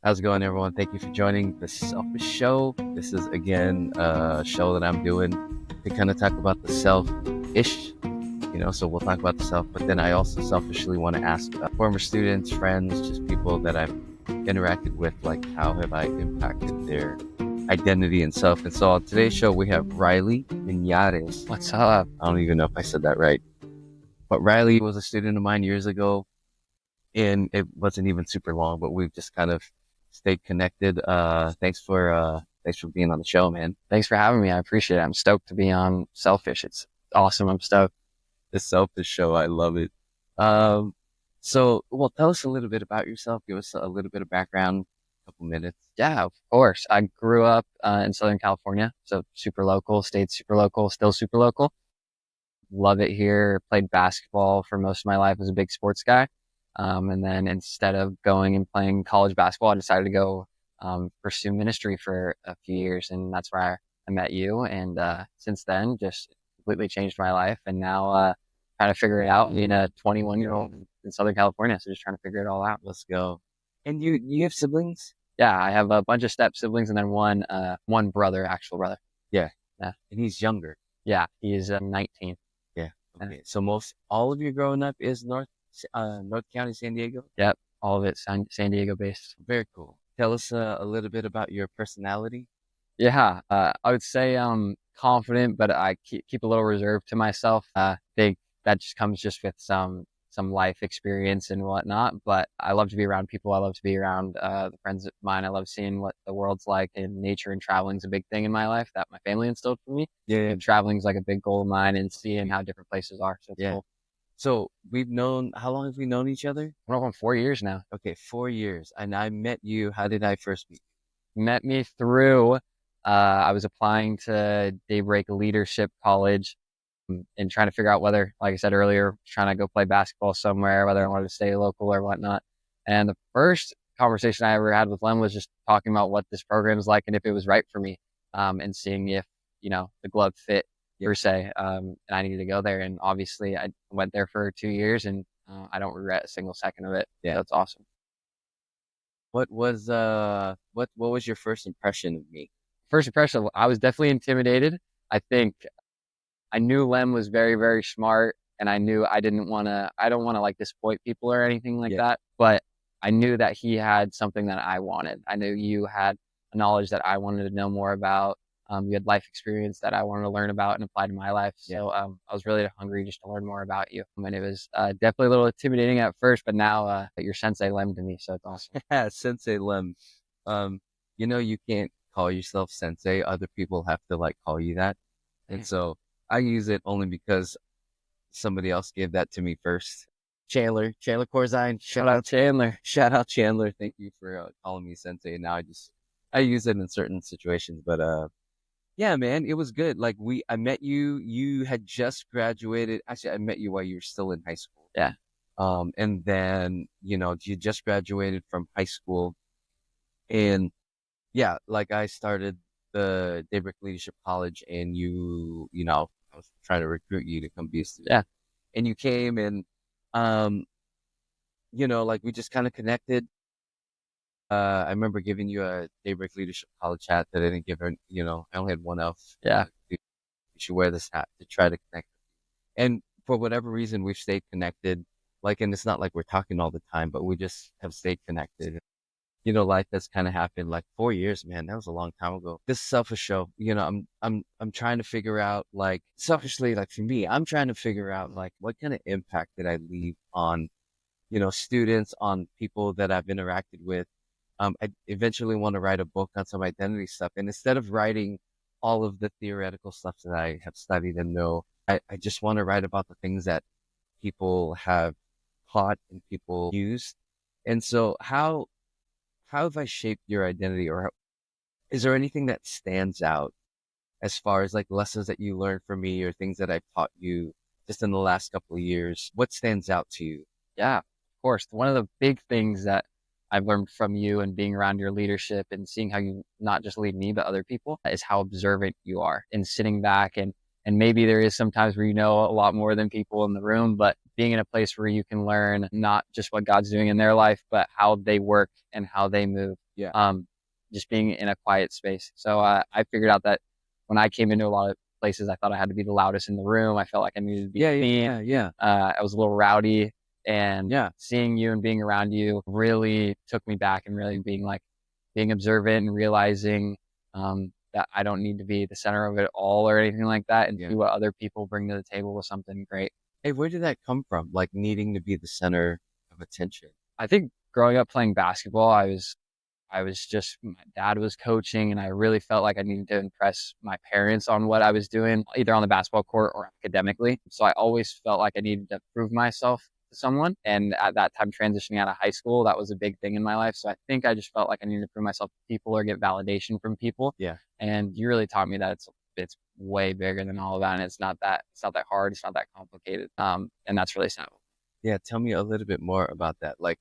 How's it going, everyone? Thank you for joining the Selfish Show. This is, again, a show that I'm doing to kind of talk about the self-ish, so we'll talk about the self, but then I also selfishly want to ask former students, friends, just people that I've interacted with, like, how have I impacted their identity and self? And so on today's show, we have Riley Minjares. What's up? I don't even know if I said that right, but Riley was a student of mine years ago, and it wasn't even super long, but we've just kind of stayed connected. Thanks for being on the show, man. Thanks for having me. I appreciate it. I'm stoked to be on Selfish. It's awesome. I'm stoked. The Selfish Show, I love it. Well, tell us a little bit about yourself. Give us a little bit of background, a couple minutes. Yeah, of course. I grew up in Southern California, so super local, stayed super local, still super local. Love it here. Played basketball for most of my life. Was a big sports guy. And then instead of going and playing college basketball, I decided to go pursue ministry for a few years. And that's where I met you. And since then, just completely changed my life. And now trying to figure it out, being a 21-year-old in Southern California. So just trying to figure it all out. Let's go. And you have siblings? Yeah, I have a bunch of step siblings and then one brother, actual brother. Yeah. Yeah. And he's younger. Yeah, he's 19. Yeah. Okay. So all of your growing up is North County, San Diego? Yep. All of it San Diego based. Very cool. Tell us a little bit about your personality. Yeah, I would say I'm confident, but I keep a little reserved to myself. I think that just comes with some life experience and whatnot. But I love to be around people. I love to be around the friends of mine. I love seeing what the world's like, and nature and traveling is a big thing in my life that my family instilled for me. Yeah. And traveling is like a big goal of mine, and seeing how different places are. So it's cool. So how long have we known each other? We're on 4 years now. Okay, 4 years. And I met you. How did I first meet you? Met me through, I was applying to Daybreak Leadership College and trying to figure out whether, like I said earlier, trying to go play basketball somewhere, whether I wanted to stay local or whatnot. And the first conversation I ever had with Lem was just talking about what this program is like and if it was right for me, and seeing if, the glove fit. Per se, and I needed to go there, and obviously I went there for 2 years, and I don't regret a single second of it. Yeah, that's awesome. What was your first impression of me? First impression, I was definitely intimidated. I think I knew Lem was very, very smart, and I knew I don't want to like disappoint people or anything like that. But I knew that he had something that I wanted. I knew you had a knowledge that I wanted to know more about. You had life experience that I wanted to learn about and apply to my life. So I was really hungry just to learn more about you. And it was definitely a little intimidating at first, but now you're Sensei Lem to me, so it's awesome. Yeah, Sensei Lem. You can't call yourself Sensei. Other people have to call you that. And so I use it only because somebody else gave that to me first. Chandler Corzine. Shout out Chandler. Shout out Chandler. Thank you for calling me Sensei. Now I use it in certain situations, but yeah, man, it was good. I met you. You had just graduated. Actually, I met you while you were still in high school. Yeah. And then, you just graduated from high school. And yeah, I started the Daybreak Leadership College, and I was trying to recruit you to come be a student. Yeah. And you came, and, we just kind of connected. I remember giving you a Daybreak Leadership College hat that I didn't give her, I only had one else. Yeah. You should wear this hat to try to connect. And for whatever reason, we've stayed connected. And it's not like we're talking all the time, but we just have stayed connected. Life has kind of happened 4 years, man. That was a long time ago. This Selfish Show, I'm trying to figure out, selfishly, for me, I'm trying to figure out, what kind of impact did I leave on, students, on people that I've interacted with. I eventually want to write a book on some identity stuff. And instead of writing all of the theoretical stuff that I have studied and know, I just want to write about the things that people have taught and people used. And so how have I shaped your identity, or is there anything that stands out as far as lessons that you learned from me or things that I've taught you just in the last couple of years? What stands out to you? Yeah, of course. One of the big things that I've learned from you and being around your leadership and seeing how you not just lead me, but other people, is how observant you are, and sitting back and And maybe there is sometimes where you know a lot more than people in the room, but being in a place where you can learn not just what God's doing in their life, but how they work and how they move. Yeah. Just being in a quiet space. So I figured out that when I came into a lot of places, I thought I had to be the loudest in the room. I felt like I needed to be Yeah. clean. Yeah. Yeah. I was a little rowdy, and Yeah. seeing you and being around you really took me back and really being observant and realizing that I don't need to be the center of it all or anything like that, and Yeah. see what other people bring to the table with something great. Hey, where did that come from? Like needing to be the center of attention. I think growing up playing basketball, I was just, my dad was coaching, and I really felt like I needed to impress my parents on what I was doing, either on the basketball court or academically. So I always felt like I needed to prove myself to someone. And at that time, transitioning out of high school, that was a big thing in my life. So I think I just felt like I needed to prove myself to people or get validation from people. Yeah. And you really taught me that it's way bigger than all of that. And it's not that hard. It's not that complicated. And that's really sad. Yeah. Tell me a little bit more about that. Like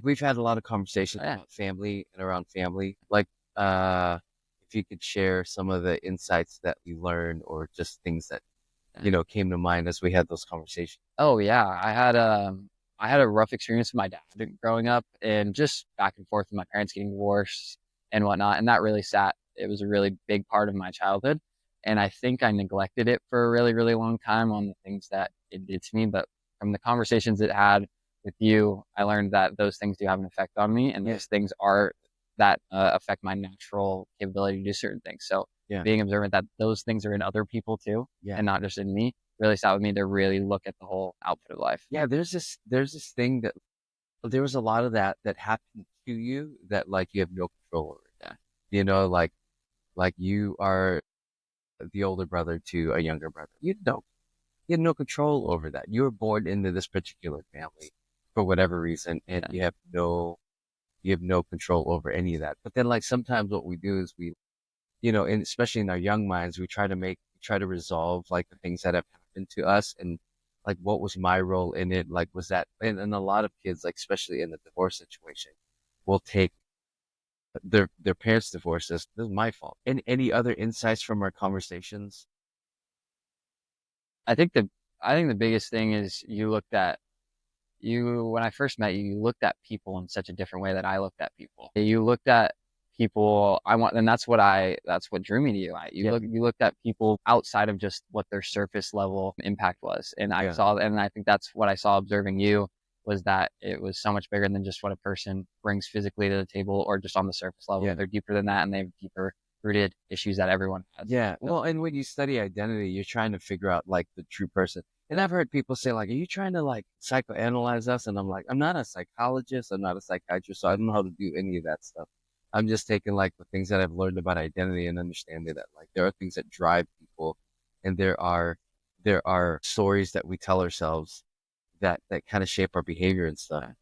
we've had a lot of conversations Yeah. about family and around family. Like, if you could share some of the insights that we learned or just things that, came to mind as we had those conversations. Oh yeah, I had a rough experience with my dad growing up, and just back and forth with my parents getting divorced and whatnot, and that really sat. It was a really big part of my childhood, and I think I neglected it for a really, really long time on the things that it did to me. But from the conversations it had with you, I learned that those things do have an effect on me, and Yeah. those things are that affect my natural capability to do certain things. So Yeah. being observant that those things are in other people too, Yeah. and not just in me, really sat with me to really look at the whole output of life. Yeah. There's this thing that there was a lot of that happened to you that like you have no control over. Yeah. Like you are the older brother to a younger brother. You had no control over that. You were born into this particular family for whatever reason, and Yeah. you have no control over any of that. But then like sometimes what we do is and especially in our young minds, we try to resolve like the things that have happened to us and like what was my role in it? Like was that and a lot of kids, like especially in the divorce situation, will take their parents' divorce as this is my fault. And any other insights from our conversations? I think the biggest thing is when I first met you, you looked at people in such a different way that I looked at people. You looked at people and that's what drew me to you. Yeah. You looked at people outside of just what their surface level impact was. And Yeah. I think that's what I saw observing you, was that it was so much bigger than just what a person brings physically to the table or just on the surface level. Yeah. They're deeper than that, and they have deeper rooted issues that everyone has. Yeah. Well, and when you study identity, you're trying to figure out like the true person. And I've heard people say like, are you trying to like psychoanalyze us? And I'm like, I'm not a psychologist. I'm not a psychiatrist. So I don't know how to do any of that stuff. I'm just taking like the things that I've learned about identity and understanding that like there are things that drive people and there are stories that we tell ourselves that kind of shape our behavior and stuff.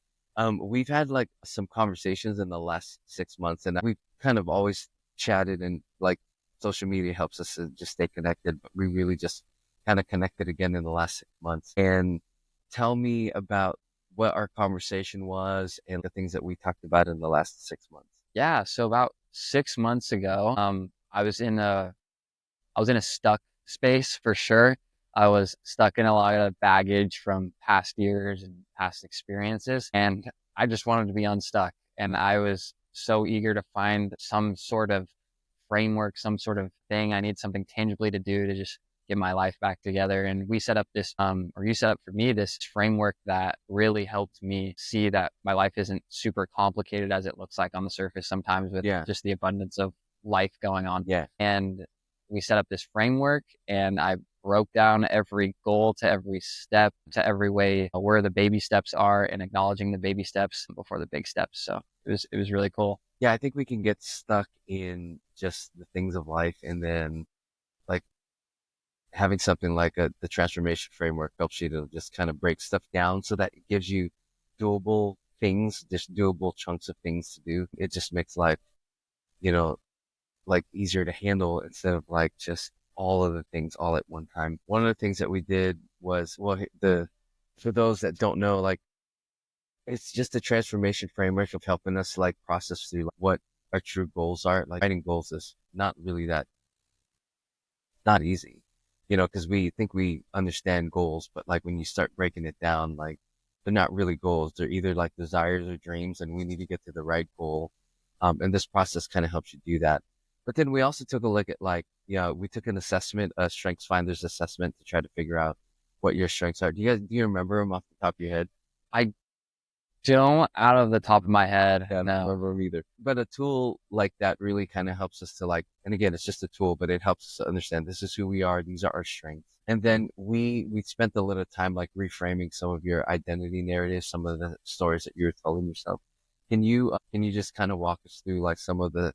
We've had like some conversations in the last 6 months, and we've kind of always chatted, and like social media helps us to just stay connected, but we really just kind of connected again in the last 6 months. And tell me about what our conversation was and the things that we talked about in the last 6 months. Yeah. So about 6 months ago, I was in a stuck space for sure. I was stuck in a lot of baggage from past years and past experiences, and I just wanted to be unstuck. And I was so eager to find some sort of framework, some sort of thing. I need something tangibly to do to just get my life back together. And we set up or you set up for me this framework that really helped me see that my life isn't super complicated as it looks like on the surface sometimes, with Yeah. just the abundance of life going on. Yeah. And we set up this framework, and I broke down every goal to every step, to every way where the baby steps are, and acknowledging the baby steps before the big steps. So it was really cool. Yeah. I think we can get stuck in just the things of life, and then like having something like the transformation framework helps you to just kind of break stuff down so that it gives you doable things, just doable chunks of things to do. It just makes life, you know, like easier to handle instead of like just all of the things all at one time. One of the things that we did was, well, for those that don't know, like it's just a transformation framework of helping us like process through like, what our true goals are. Like writing goals is not really that, not easy. because we think we understand goals, but like when you start breaking it down, like they're not really goals. They're either like desires or dreams, and we need to get to the right goal. And this process kind of helps you do that. But then we also took a look at like, we took an assessment, a strengths finders assessment to try to figure out what your strengths are. Do you remember them off the top of your head? I don't out of the top of my head. Yeah, I don't No. remember them either. But a tool like that really kind of helps us to like, and again, it's just a tool, but it helps us to understand this is who we are. These are our strengths. And then we spent a little time like reframing some of your identity narratives, some of the stories that you were telling yourself. Can you just kind of walk us through like some of the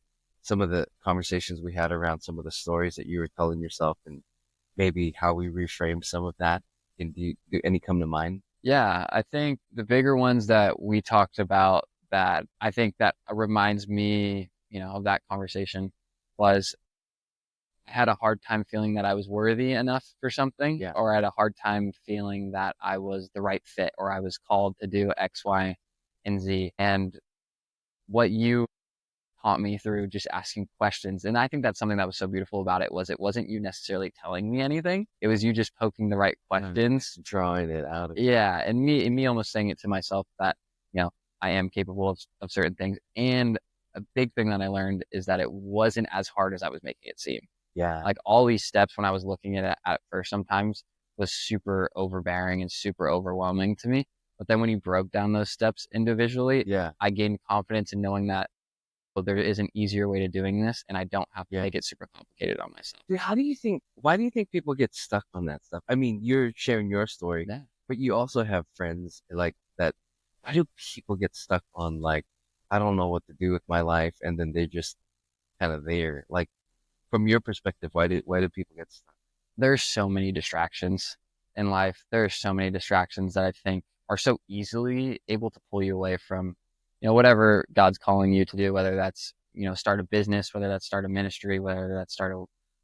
conversations we had around some of the stories that you were telling yourself and maybe how we reframed some of that? And do any come to mind? Yeah, I think the bigger ones that we talked about that I think that reminds me, of that conversation was I had a hard time feeling that I was worthy enough for something, Yeah. or I had a hard time feeling that I was the right fit or I was called to do X, Y, and Z. And what you taught me through just asking questions. And I think that's something that was so beautiful about it was it wasn't you necessarily telling me anything. It was you just poking the right Mm. questions. Drawing it out of Yeah. And me almost saying it to myself that, I am capable of certain things. And a big thing that I learned is that it wasn't as hard as I was making it seem. yeah, Like all these steps when I was looking at it at first sometimes was super overbearing and super overwhelming to me. But then when you broke down those steps individually, yeah, I gained confidence in knowing that well, there is an easier way to doing this and I don't have to yeah. make it super complicated on myself. Dude, why do you think people get stuck on that stuff? I mean, you're sharing your story, Yeah. but you also have friends like that. Why do people get stuck on like, I don't know what to do with my life, and then they're just kind of there? Like, from your perspective, why do people get stuck? There's so many distractions in life. There's so many distractions that I think are so easily able to pull you away from, whatever God's calling you to do, whether that's, start a business, whether that's start a ministry, whether that's start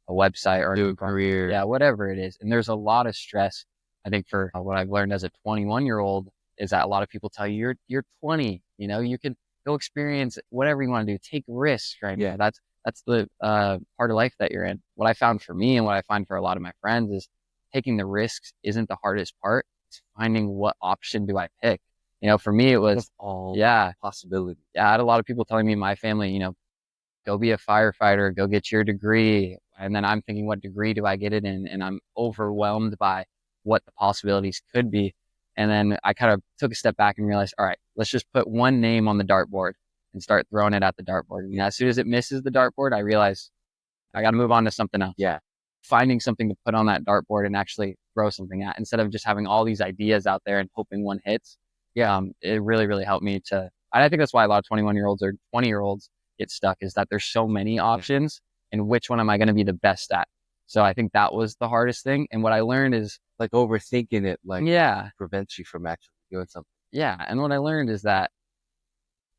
a website or Do a career? yeah, whatever it is. And there's a lot of stress. I think for what I've learned as a 21-year-old is that a lot of people tell you you're 20, you can go experience whatever you want to do, take risks right Yeah, now. That's the part of life that you're in. What I found for me and what I find for a lot of my friends is taking the risks isn't the hardest part. It's finding what option do I pick. For me, it was, that's all yeah, possibility. yeah. I had a lot of people telling me in my family, go be a firefighter, go get your degree. And then I'm thinking, what degree do I get it in? And I'm overwhelmed by what the possibilities could be. And then I kind of took a step back and realized, all right, let's just put one name on the dartboard and start throwing it at the dartboard. And as soon as it misses the dartboard, I realize I got to move on to something else. Yeah, Finding something to put on that dartboard and actually throw something at instead of just having all these ideas out there and hoping one hits. yeah, It really, really helped me to, and I think that's why a lot of 21-year-olds or 20-year-olds get stuck is that there's so many yeah. options and which one am I going to be the best at? So I think that was the hardest thing. And what I learned is, Like overthinking it, like yeah, prevents you from actually doing something. yeah. And what I learned is that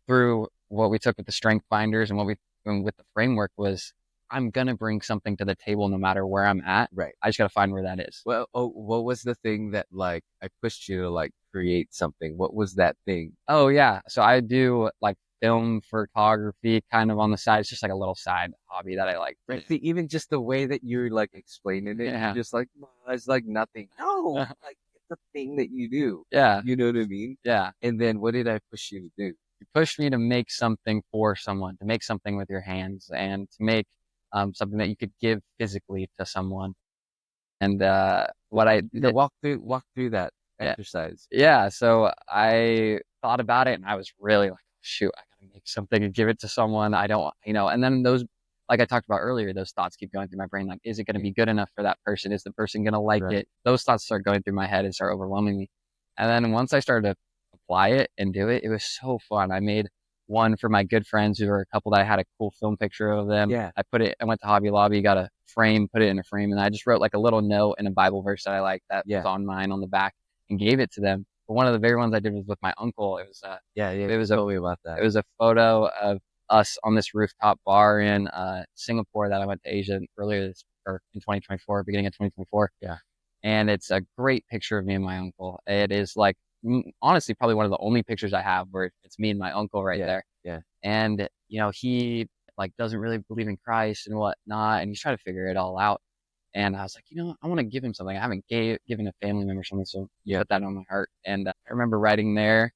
through what we took with the strength finders and what we and with the framework was I'm going to bring something to the table no matter where I'm at. Right. I just got to find where that is. Well, oh, what was the thing that like I pushed you to like create something? What was that thing? Oh yeah. So I do like film photography kind of on the side. It's just like a little side hobby that I like to Right. do. See, even just the way that you're like explaining it, you're Yeah. just like, "Well, it's like nothing. No, like it's a thing that you do. Yeah. You know what I mean? Yeah. And then what did I push you to do? You pushed me to make something for someone, to make something with your hands and to make something that you could give physically to someone. And what I Yeah, did, walk through that yeah, exercise. yeah. So I thought about it and I was really like, shoot, I gotta make something and give it to someone. I don't, and then those, like I talked about earlier, those thoughts keep going through my brain. Like, is it going to be good enough for that person? Is the person going to like Right. it? Those thoughts start going through my head and start overwhelming me. And then once I started to apply it and do it, it was so fun. I made one for my good friends who were a couple that I had a cool film picture of them. Yeah. I went to Hobby Lobby, got a frame, put it in a frame, and I just wrote like a little note and a Bible verse that I liked that was Yeah. on mine on the back and gave it to them. But one of the very ones I did was with my uncle. Yeah. Yeah. It was Tell me about it that. was a photo of us on this rooftop bar in Singapore that I went to Asia earlier or in 2024, beginning of 2024. Yeah. And it's a great picture of me and my uncle. It is like honestly probably one of the only pictures I have where it's me and my uncle right Yeah. there. Yeah. And he like doesn't really believe in Christ and whatnot, and he's trying to figure it all out. And I was like, I want to give him something. I haven't given a family member something, so Yeah. put that on my heart. And I remember writing there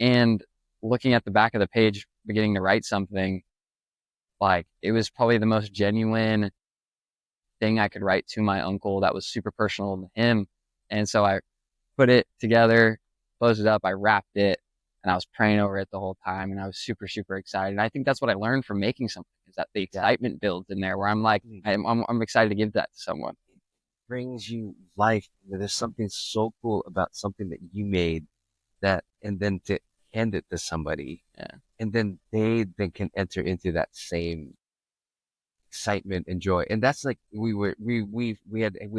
and looking at the back of the page, beginning to write something. Like, it was probably the most genuine thing I could write to my uncle that was super personal to him. And so I put it together, closed it up, I wrapped it, and I was praying over it the whole time. And I was super, super excited. And I think that's what I learned from making something, is that the Yeah. excitement builds in there where I'm like, It I'm excited to give that to someone. brings you life. There's something so cool about something that you made that, and then to hand it to somebody, Yeah. and then they then can enter into that same excitement and joy. And that's like we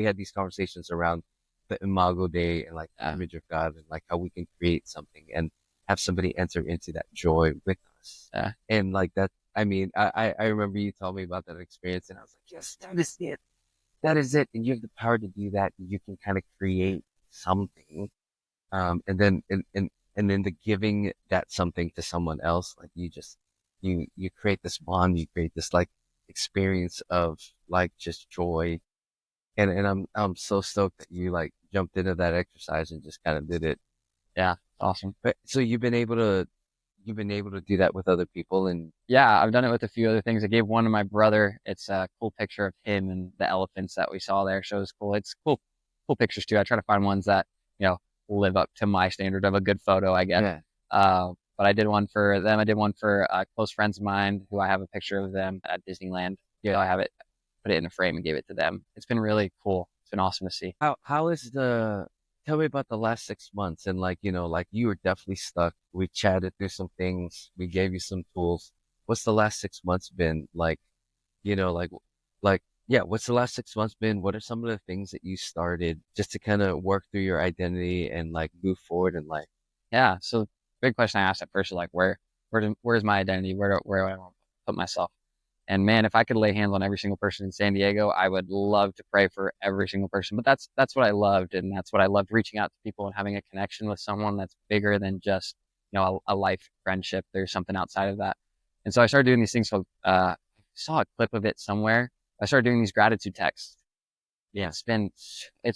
had these conversations around the Imago Day and like the Yeah. image of God, and like how we can create something and have somebody enter into that joy with us. Yeah. And like that, I mean, I remember you told me about that experience, and I was like, yes, that is it. That is it. And you have the power to do that. You can kind of create something. And then, and then the giving that something to someone else, like you create this bond, you create this like experience of like just joy. And I'm so stoked that you like jumped into that exercise and just kind of did it. Yeah. Awesome. But so you've been able to do that with other people, and Yeah, I've done it with a few other things. I gave one to my brother. It's a cool picture of him and the elephants that we saw there. So it's cool. It's cool pictures too. I try to find ones that, live up to my standard of a good photo, I guess. yeah, But I did one for them. I did one for close friends of mine who I have a picture of them at Disneyland. yeah. So I have it, put it in a frame and gave it to them. It's been really cool. It's been awesome to see. How is tell me about the last 6 months, and like, like you were definitely stuck. We chatted through some things. We gave you some tools. What's the last 6 months been like? You know, like, yeah, what's the last 6 months been? What are some of the things that you started just to kind of work through your identity and like move forward in life? Yeah. So big question I asked at first is like, where's my identity? Where do I want to put myself? And man, if I could lay hands on every single person in San Diego, I would love to pray for every single person. But that's what I loved, and that's what I loved, reaching out to people and having a connection with someone that's bigger than just a life friendship. There's something outside of that. And so I started doing these things. So I saw a clip of it somewhere. I started doing these gratitude texts. Yeah. It's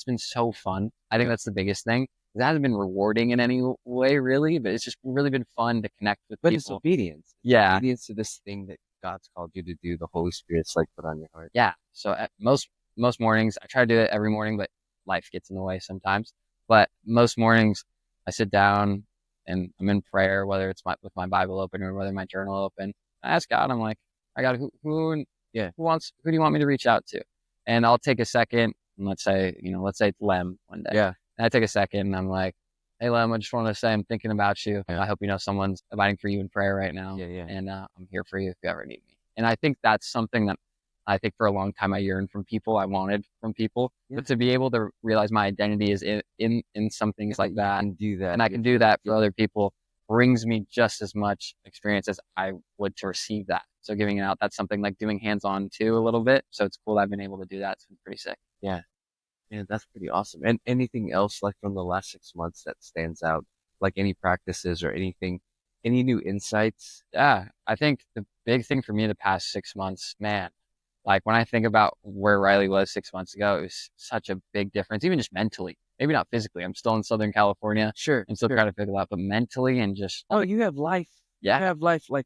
been so fun. I think Yeah. that's the biggest thing. It hasn't been rewarding in any way, really, but it's just really been fun to connect with But it's people. obedience. It's Yeah. obedience to this thing that God's called you to do. The Holy Spirit's like put on your heart. Yeah. So at most mornings, I try to do it every morning, but life gets in the way sometimes. But most mornings, I sit down and I'm in prayer, whether it's with my Bible open or whether my journal open. I ask God, I'm like, I got Yeah. who do you want me to reach out to? And I'll take a second. And let's say it's Lem one day. Yeah. And I take a second and I'm like, hey, Lem, I just want to say I'm thinking about you. Yeah. I hope someone's abiding for you in prayer right now. Yeah. Yeah. And I'm here for you if you ever need me. And I think that's something that I think for a long time I yearned from people. I wanted from people, Yeah. but to be able to realize my identity is in some things like that, And do that. and I can do that for other people, brings me just as much experience as I would to receive that. So giving it out, that's something like doing hands-on too a little bit. So it's cool I've been able to do that. It's been pretty sick. Yeah. Yeah. That's pretty awesome. And anything else like from the last 6 months that stands out? Like any practices or anything, any new insights? Yeah, I think the big thing for me the past 6 months, man, like when I think about where Riley was 6 months ago, it was such a big difference, even just mentally. Maybe not physically. I'm still in Southern California. Sure. I'm still Sure. trying to figure it out, but mentally and just, Oh, you have life. You yeah, have life. Like,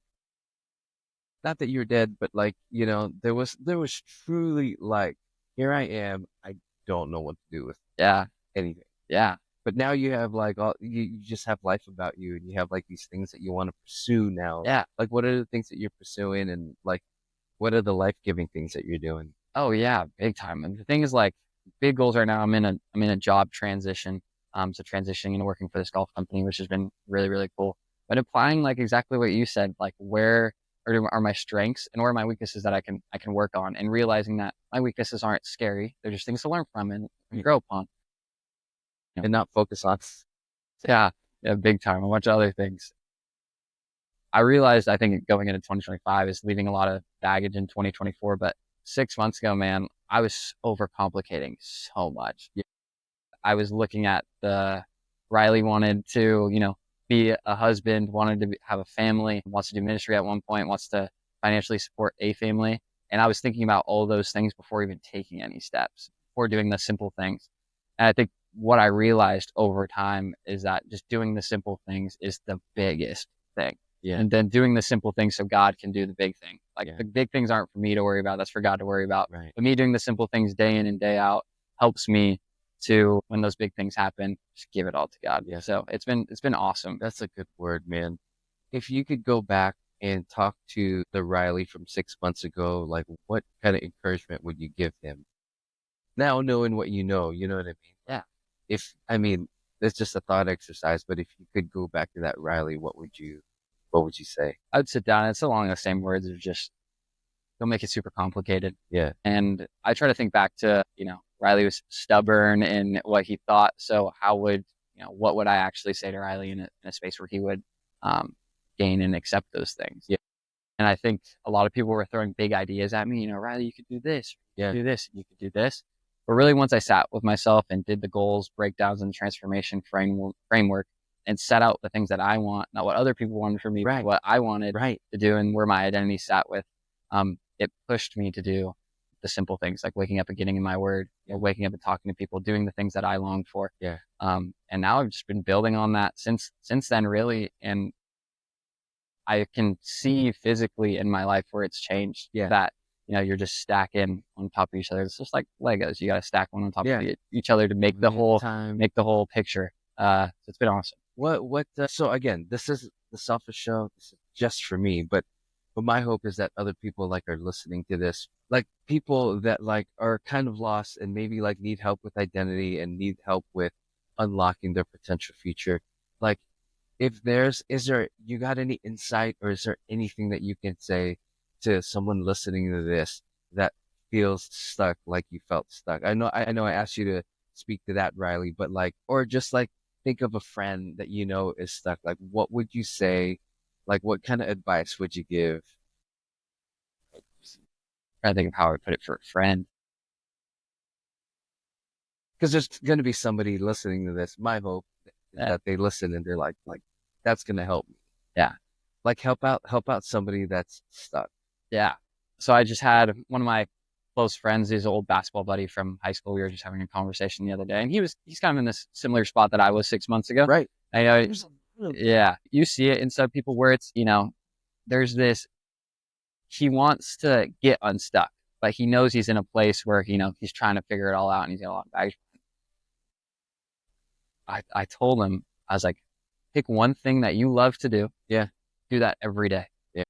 not that you're dead, but like, there was truly like, here I am. I don't know what to do with yeah, anything. yeah, But now you have like you just have life about you, and you have like these things that you want to pursue now. yeah. Like, what are the things that you're pursuing, and like, what are the life-giving things that you're doing? Oh yeah, big time. And the thing is like big goals right now. I'm in a job transition. So transitioning into working for this golf company, which has been really, really cool. But applying like exactly what you said, like where are my strengths and where are my weaknesses that I can work on, and realizing that my weaknesses aren't scary. They're just things to learn from and grow upon. And not focus on. Yeah, yeah, big time. A bunch of other things. I realized, I think going into 2025 is leaving a lot of baggage in 2024, but 6 months ago, man, I was overcomplicating so much. I was looking at Riley wanted to, be a husband, wanted to have a family, wants to do ministry at one point, wants to financially support a family. And I was thinking about all those things before even taking any steps. for doing the simple things. And I think what I realized over time is that just doing the simple things is the biggest thing. Yeah. And then doing the simple things so God can do the big thing. Like Yeah. the big things aren't for me to worry about. That's for God to worry about. Right. But me doing the simple things day in and day out helps me to, when those big things happen, just give it all to God. Yeah. So it's been awesome. That's a good word, man. If you could go back and talk to the Riley from 6 months ago, like what kind of encouragement would you give him? Now knowing what you know what I mean? Yeah. If, I mean, it's just a thought exercise, but if you could go back to that Riley, what would you say? I would sit down. It's along the same words of just don't make it super complicated. Yeah. And I try to think back to, Riley was stubborn in what he thought. So how would, what would I actually say to Riley in a space where he would gain and accept those things? Yeah. And I think a lot of people were throwing big ideas at me, Riley, you could do this, you Yeah. could do this, you could do this. But really, once I sat with myself and did the goals, breakdowns, and transformation framework and set out the things that I want, not what other people wanted from me, Right. but what I wanted Right. to do and where my identity sat with, it pushed me to do the simple things like waking up and getting in my word, waking up and talking to people, doing the things that I longed for. Yeah. And now I've just been building on that since then, really. And I can see physically in my life where it's changed. Yeah. That, you're just stacking on top of each other. It's just like Legos. You got to stack one on top Yeah. of each other to make the whole Time. picture. So it's been awesome. So again, this is the selfish show. This is just for me, but my hope is that other people like are listening to this, like people that like are kind of lost and maybe like need help with identity and need help with unlocking their potential future. Like if you got any insight or is there anything that you can say to someone listening to this that feels stuck like you felt stuck? I know I asked you to speak to that, Riley, but like, or just like think of a friend that is stuck. Like, what would you say? Like, what kind of advice would you give? I think of how I put it for a friend. Because there's going to be somebody listening to this. My hope is that they listen and they're like, that's going to help me. Yeah. Like help out somebody that's stuck. Yeah. So I just had one of my close friends, his old basketball buddy from high school. We were just having a conversation the other day, and he's kind of in this similar spot that I was 6 months ago. Right. I know. Yeah. You see it in some people where it's, there's this, he wants to get unstuck, but he knows he's in a place where, he's trying to figure it all out and he's got a lot of baggage. I told him, I was like, pick one thing that you love to do. Yeah. Do that every day. Yeah.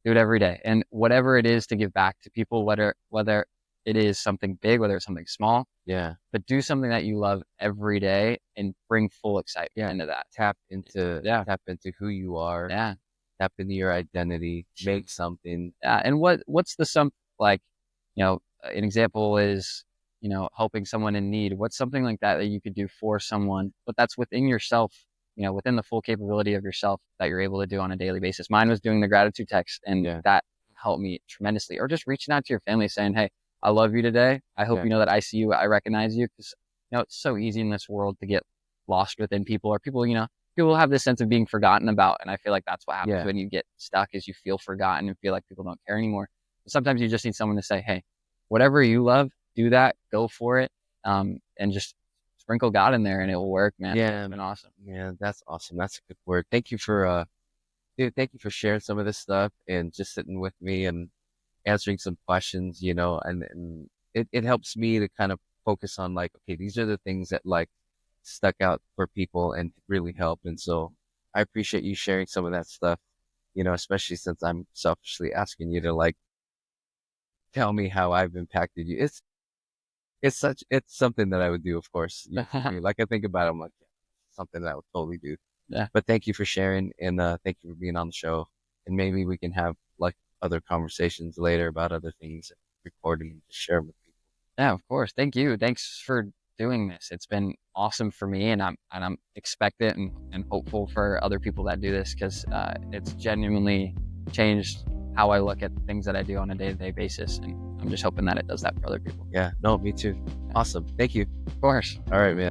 Do it every day. And whatever it is to give back to people, whether it is something big, whether it's something small. Yeah. But do something that you love every day and bring full excitement into that. Tap into who you are. Yeah. Tap into your identity. Make something. Yeah. And what's the like, an example is, helping someone in need. What's something like that you could do for someone, but that's within yourself, within the full capability of yourself that you're able to do on a daily basis. Mine was doing the gratitude text, and that helped me tremendously. Or just reaching out to your family saying, hey, I love you today. I hope you know that I see you. I recognize you. Because, it's so easy in this world to get lost within people, or people have this sense of being forgotten about. And I feel like that's what happens when you get stuck, is you feel forgotten and feel like people don't care anymore. Sometimes you just need someone to say, hey, whatever you love, do that, go for it. And just sprinkle God in there and it will work, man. Yeah. It's been awesome. Yeah, that's awesome. That's a good word. Thank you for sharing some of this stuff and just sitting with me and answering some questions, and it helps me to kind of focus on like, okay, these are the things that like stuck out for people and really help. And so I appreciate you sharing some of that stuff, especially since I'm selfishly asking you to like tell me how I've impacted you. It's something that I would do, of course. Like I think about it, I'm like, something that I would totally do. Yeah. But thank you for sharing, and thank you for being on the show. And maybe we can have like other conversations later about other things, recording and just share them with people. Yeah, of course. Thank you. Thanks for doing this. It's been awesome for me, and I'm expectant and hopeful for other people that do this, because it's genuinely changed how I look at the things that I do on a day-to-day basis. And I'm just hoping that it does that for other people. Yeah, no, me too. Awesome. Thank you. Of course. All right, man.